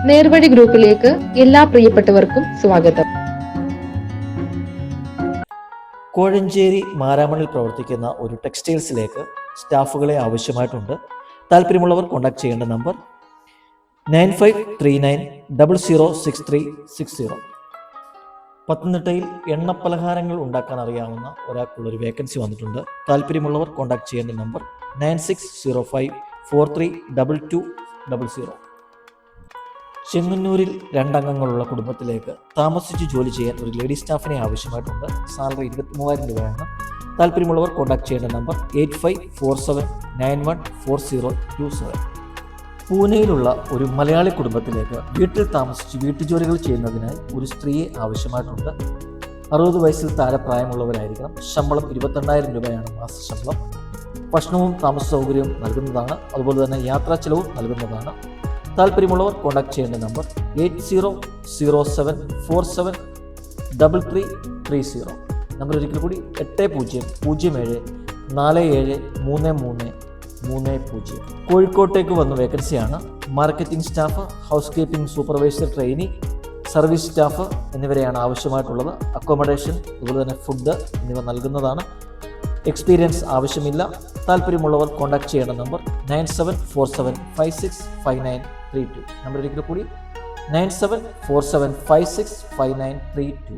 നേർവഴി ഗ്രൂപ്പിലേക്ക് എല്ലാ പ്രിയപ്പെട്ടവർക്കും സ്വാഗതം. കോഴഞ്ചേരി മാരാമണിൽ പ്രവർത്തിക്കുന്ന ഒരു ടെക്സ്റ്റൈൽസിലേക്ക് സ്റ്റാഫുകളെ ആവശ്യമായിട്ടുണ്ട്. താല്പര്യമുള്ളവർ കോൺടാക്ട് ചെയ്യേണ്ട നമ്പർ 9539006360. പത്തനംതിട്ടയിൽ എണ്ണപ്പലഹാരങ്ങൾ ഉണ്ടാക്കാൻ അറിയാവുന്ന ഒരാൾക്കുള്ളൊരു വേക്കൻസി വന്നിട്ടുണ്ട്. താല്പര്യമുള്ളവർ കോൺടാക്ട് ചെയ്യേണ്ട നമ്പർ 9605432200. ചെങ്ങന്നൂരിൽ 2 അംഗങ്ങളുള്ള കുടുംബത്തിലേക്ക് താമസിച്ച് ജോലി ചെയ്യാൻ ഒരു ലേഡി സ്റ്റാഫിനെ ആവശ്യമായിട്ടുണ്ട്. സാലറി 23,000 രൂപയാണ്. താല്പര്യമുള്ളവർ കോൺടാക്ട് ചെയ്യേണ്ട നമ്പർ 8547914027. പൂനെയിലുള്ള ഒരു മലയാളി കുടുംബത്തിലേക്ക് വീട്ടിൽ താമസിച്ച് വീട്ടുജോലികൾ ചെയ്യുന്നതിനായി ഒരു സ്ത്രീയെ ആവശ്യമായിട്ടുണ്ട്. 60 വയസ്സിൽ താഴെ പ്രായമുള്ളവരായിരിക്കണം. ശമ്പളം 22,000 രൂപയാണ് മാസശമ്പളം. ഭക്ഷണവും താമസ സൗകര്യവും നൽകുന്നതാണ്. അതുപോലെ തന്നെ യാത്രാ ചെലവും നൽകുന്നതാണ്. താല്പര്യമുള്ളവർ കോൺടാക്ട് ചെയ്യേണ്ട നമ്പർ 8007473330. നമ്പർ ഒരിക്കൽ കൂടി 8007473330. കോഴിക്കോട്ടേക്ക് വന്ന വേക്കൻസിയാണ്. Marketing staff, house keeping supervisor trainee, service staff എന്നിവരെയാണ് ആവശ്യമായിട്ടുള്ളത്. അക്കോമഡേഷൻ അതുപോലെ തന്നെ ഫുഡ് എന്നിവ നൽകുന്നതാണ്. എക്സ്പീരിയൻസ് ആവശ്യമില്ല. താല്പര്യമുള്ളവർ കോൺടാക്ട് ചെയ്യേണ്ട നമ്പർ 9747565932. നമ്പർ ഒരിക്കൽ കൂടി 9747565932.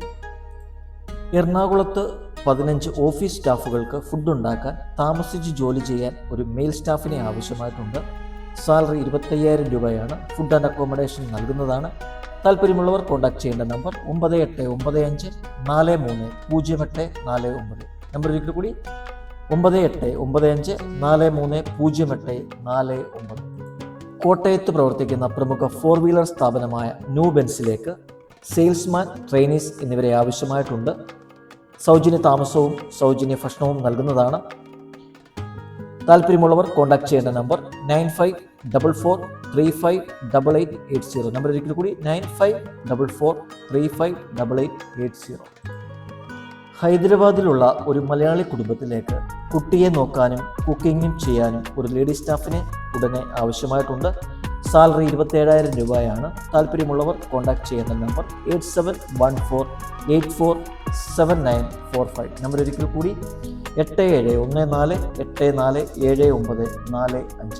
എറണാകുളത്ത് 15 ഓഫീസ് സ്റ്റാഫുകൾക്ക് ഫുഡ് ഉണ്ടാക്കാൻ താമസിച്ച് ജോലി ചെയ്യാൻ ഒരു മെയിൽ സ്റ്റാഫിനെ ആവശ്യമായിട്ടുണ്ട്. സാലറി 25,000 രൂപയാണ്. ഫുഡ് ആൻഡ് അക്കോമഡേഷൻ നൽകുന്നതാണ്. താല്പര്യമുള്ളവർ കോൺടാക്ട് ചെയ്യേണ്ട നമ്പർ 9895430849. നമ്പർ ഒരിക്കൽ കൂടി 9895430849. കോട്ടയത്ത് പ്രവർത്തിക്കുന്ന പ്രമുഖ 4 വീലർ സ്ഥാപനമായ ന്യൂ ബെൻസിലേക്ക് സെയിൽസ്മാൻ, ട്രെയിനീസ് എന്നിവരെ ആവശ്യമായിട്ടുണ്ട്. സൗജന്യ താമസവും സൗജന്യ ഭക്ഷണവും നൽകുന്നതാണ്. താല്പര്യമുള്ളവർ കോൺടാക്ട് ചെയ്യേണ്ട നമ്പർ 9544358880. നമ്പർ ഒരിക്കൽ കൂടി 9544358880. ഹൈദരാബാദിലുള്ള ഒരു മലയാളി കുടുംബത്തിലേക്ക് കുട്ടിയെ നോക്കാനും കുക്കിങ്ങും ചെയ്യാനും ഒരു ലേഡി സ്റ്റാഫിനെ ഉടനെ ആവശ്യമായിട്ടുണ്ട്. സാലറി 27,000 രൂപയാണ്. താല്പര്യമുള്ളവർ കോൺടാക്ട് ചെയ്യേണ്ട നമ്പർ 8714847945. നമ്പർ ഒരിക്കൽ കൂടി 8714847945.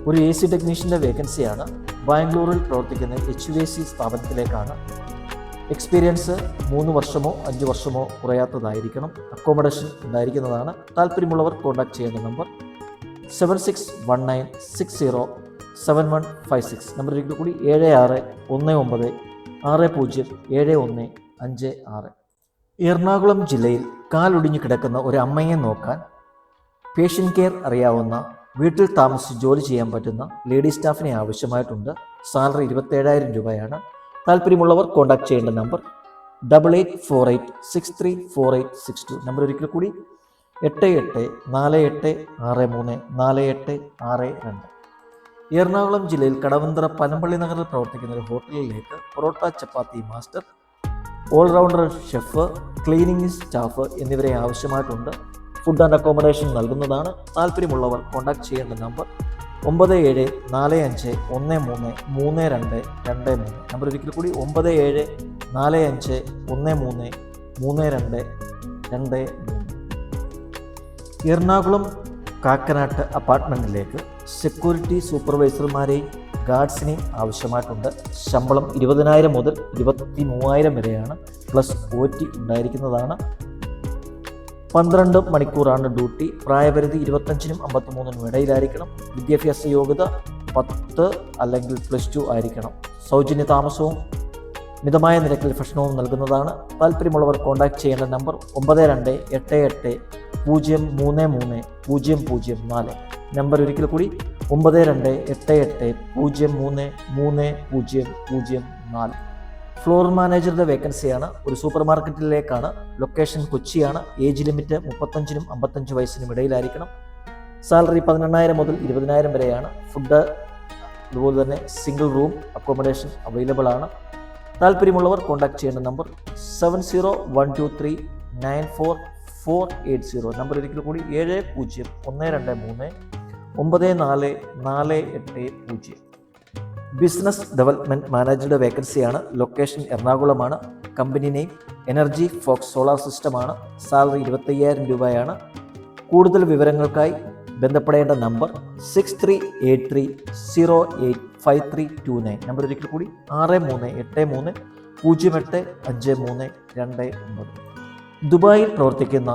ഒരു AC ടെക്നീഷ്യൻ്റെ വേക്കൻസിയാണ്. ബാംഗ്ലൂരിൽ പ്രവർത്തിക്കുന്ന HVAC സ്ഥാപനത്തിലേക്കാണ്. എക്സ്പീരിയൻസ് 3 വർഷമോ 5 വർഷമോ കുറയാത്തതായിരിക്കണം. അക്കോമഡേഷൻ ഉണ്ടായിരിക്കുന്നതാണ്. താല്പര്യമുള്ളവർ കോൺടാക്ട് ചെയ്യേണ്ട നമ്പർ 7619607156. നമ്പർ ഒരിക്കൽ കൂടി 7619607156. എറണാകുളം ജില്ലയിൽ കാലൊടിഞ്ഞു കിടക്കുന്ന ഒരു അമ്മയെ നോക്കാൻ പേഷ്യൻ്റ് കെയർ അറിയാവുന്ന വീട്ടിൽ താമസിച്ച് ജോലി ചെയ്യാൻ പറ്റുന്ന ലേഡി സ്റ്റാഫിനെ ആവശ്യമായിട്ടുണ്ട്. സാലറി 27,000 രൂപയാണ്. താല്പര്യമുള്ളവർ കോൺടാക്ട് ചെയ്യേണ്ട നമ്പർ 8848634862. നമ്പർ ഒരിക്കൽ കൂടി 8848634862. എറണാകുളം ജില്ലയിൽ കടവന്തറ പനമ്പള്ളി നഗറിൽ പ്രവർത്തിക്കുന്ന ഒരു ഹോട്ടലിലേക്ക് parotta, chapati master, all rounder chef, cleaning staff എന്നിവരെ ആവശ്യമായിട്ടുണ്ട്. ഫുഡ് ആൻഡ് അക്കോമഡേഷൻ നൽകുന്നതാണ്. താല്പര്യമുള്ളവർ കോൺടാക്ട് ചെയ്യേണ്ട നമ്പർ 9745133223. നമ്പർ ഒരിക്കൽ കൂടി 9745133223. എറണാകുളം കാക്കനാട്ട് അപ്പാർട്ട്മെൻറ്റിലേക്ക് സെക്യൂരിറ്റി സൂപ്പർവൈസർമാരെയും ഗാർഡ്സിനെയും ആവശ്യമായിട്ടുണ്ട്. ശമ്പളം 20,000 മുതൽ 23,000 വരെയാണ്. പ്ലസ് OT ഉണ്ടായിരിക്കുന്നതാണ്. 12 മണിക്കൂറാണ് ഡ്യൂട്ടി. പ്രായപരിധി 25നും 53നും ഇടയിലായിരിക്കണം. വിദ്യാഭ്യാസ യോഗ്യത 10 അല്ലെങ്കിൽ +2 ആയിരിക്കണം. സൗജന്യ താമസവും മിതമായ നിരക്കിൽ ഭക്ഷണവും നൽകുന്നതാണ്. താല്പര്യമുള്ളവർ കോൺടാക്ട് ചെയ്യേണ്ട നമ്പർ 9288033004. നമ്പർ ഒരിക്കൽ കൂടി 9288033004. ഫ്ലോർ മാനേജറുടെ വേക്കൻസിയാണ്. ഒരു സൂപ്പർ മാർക്കറ്റിലേക്കാണ്. ലൊക്കേഷൻ കൊച്ചിയാണ്. ഏജ് ലിമിറ്റ് 35നും 55 വയസ്സിനും ഇടയിലായിരിക്കണം. സാലറി 18,000 മുതൽ 20,000 വരെയാണ്. ഫുഡ് അതുപോലെ തന്നെ സിംഗിൾ റൂം അക്കോമഡേഷൻ അവൈലബിൾ ആണ്. താല്പര്യമുള്ളവർ കോൺടാക്ട് ചെയ്യേണ്ട നമ്പർ 7012394480. നമ്പർ ഒരിക്കൽ കൂടി 7012394480. ബിസിനസ് ഡെവലപ്മെൻറ്റ് മാനേജറുടെ വേക്കൻസിയാണ്. ലൊക്കേഷൻ എറണാകുളമാണ്. Company name energy fox solar സിസ്റ്റമാണ്. സാലറി 25,000 രൂപയാണ്. കൂടുതൽ വിവരങ്ങൾക്കായി ബന്ധപ്പെടേണ്ട നമ്പർ 6383085329. നമ്പർ ഒരിക്കൽ കൂടി 6383085329. ദുബായിൽ പ്രവർത്തിക്കുന്ന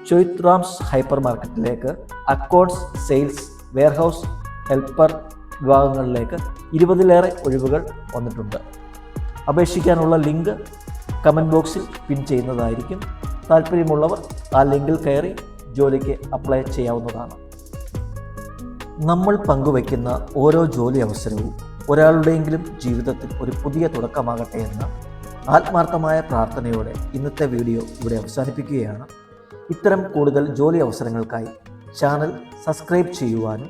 ചോയ്ത്രാംസ് ഹൈപ്പർ മാർക്കറ്റിലേക്ക് അക്കൗണ്ട്സ്, സെയിൽസ്, വെയർഹൗസ് ഹെൽപ്പർ വിഭാഗങ്ങളിലേക്ക് 20-ലേറെ ഒഴിവുകൾ വന്നിട്ടുണ്ട്. അപേക്ഷിക്കാനുള്ള ലിങ്ക് കമൻറ്റ് ബോക്സിൽ പിൻ ചെയ്യുന്നതായിരിക്കും. താല്പര്യമുള്ളവർ ആ ലിങ്കിൽ കയറി ജോലിക്ക് അപ്ലൈ ചെയ്യാവുന്നതാണ്. നമ്മൾ പങ്കുവയ്ക്കുന്ന ഓരോ ജോലി അവസരവും ഒരാളുടെയെങ്കിലും ജീവിതത്തിൽ ഒരു പുതിയ തുടക്കമാകട്ടെ എന്ന ആത്മാർത്ഥമായ പ്രാർത്ഥനയോടെ ഇന്നത്തെ വീഡിയോ ഇവിടെ അവസാനിപ്പിക്കുകയാണ്. ഇത്തരം കൂടുതൽ ജോലി അവസരങ്ങൾക്കായി ചാനൽ സബ്സ്ക്രൈബ് ചെയ്യുവാനും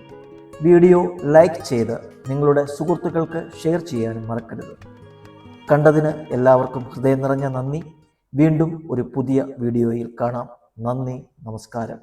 വീഡിയോ ലൈക്ക് ചെയ്ത് നിങ്ങളുടെ സുഹൃത്തുക്കൾക്ക് ഷെയർ ചെയ്യാനും മറക്കരുത്. കണ്ടതിന് എല്ലാവർക്കും ഹൃദയം നിറഞ്ഞ നന്ദി. വീണ്ടും ഒരു പുതിയ വീഡിയോയിൽ കാണാം. നന്ദി, നമസ്കാരം.